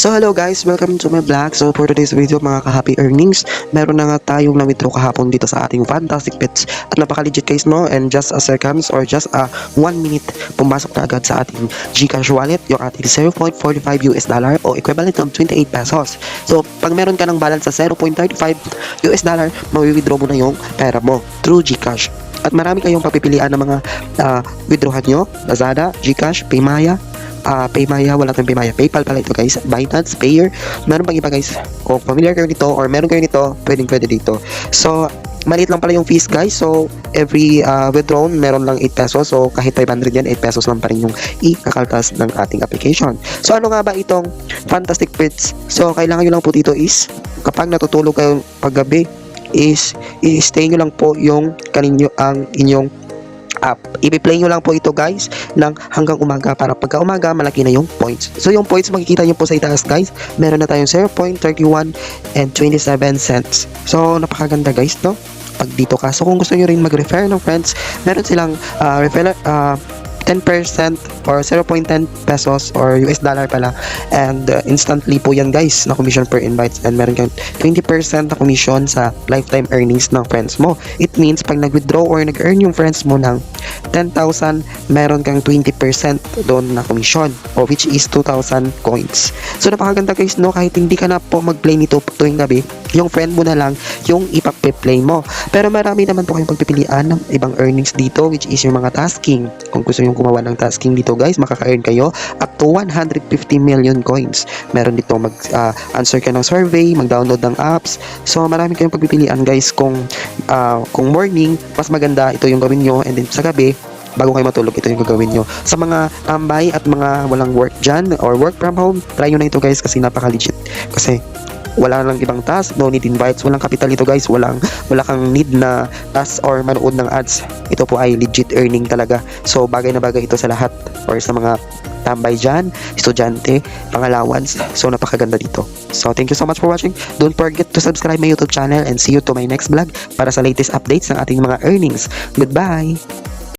So hello guys, welcome to my vlog. So for today's video mga ka-happy earnings, meron na nga tayong na-withdraw kahapon dito sa ating Fantastic Pets. At napaka-legit guys no, and just a seconds or just a 1 minute, pumasok na agad sa ating GCash wallet yung ating $0.45 o equivalent ng 28 pesos. So pag meron ka ng balance sa $0.35, mawi-withdraw mo na yung pera mo through GCash. At marami kayong papipilian ng mga withdrawhan nyo, Lazada, GCash, Paymaya, Paymaya, wala tayong Paymaya, PayPal pala ito guys, Binance, Payer, meron pang iba guys. Kung familiar kayo nito or meron kayo nito, pwede dito. So maliit lang pala yung fees guys. So every withdrawn meron lang 8 pesos. So kahit 500 yan, 8 pesos lang pa rin yung ikakaltas ng ating application. So ano nga ba itong Fantastic Pets? So kailangan nyo lang po dito is kapag natutulog kayo paggabi is i-stay nyo lang po yung ang inyong app. I-play nyo lang po ito guys ng hanggang umaga para pagka umaga malaki na yung points. So yung points makikita nyo po sa itaas guys. Meron na tayong 0.31 and 27 cents. So napakaganda guys no? Pag dito ka. So kung gusto nyo rin mag-refer ng friends, meron silang 10% or 0.10 pesos or US dollar pala, and instantly po yan guys na commission per invites, and meron kang 20% na commission sa lifetime earnings ng friends mo. It means pag nag-withdraw or nag-earn yung friends mo ng 10,000, meron kang 20% doon na commission, or which is 2,000 coins. So napakaganda guys no, kahit hindi ka na po mag-play nito tuwing gabi, yung friend mo na lang yung ipag-play mo. Pero marami naman po kayong pagpipilian ng ibang earnings dito, which is yung mga tasking. Kung gusto nyo gumawa ng tasking dito guys, makaka-earn kayo up to 150 million coins. Meron dito mag-answer ka ng survey, mag-download ng apps. So marami kayong pagpipilian guys. Kung morning, mas maganda ito yung gawin nyo, and then sa gabi, bago kayo matulog, ito yung gagawin nyo. Sa mga tambay at mga walang work dyan or work from home, try nyo na ito guys kasi napaka-legit. Kasi wala lang ibang task, no need invites, walang capital ito guys, wala kang need na task or manood ng ads. Ito po ay legit earning talaga. So bagay na bagay ito sa lahat or sa mga tambay dyan, estudyante, pang-allowance. So napakaganda dito. So thank you so much for watching. Don't forget to subscribe my YouTube channel and see you to my next vlog para sa latest updates ng ating mga earnings. Goodbye!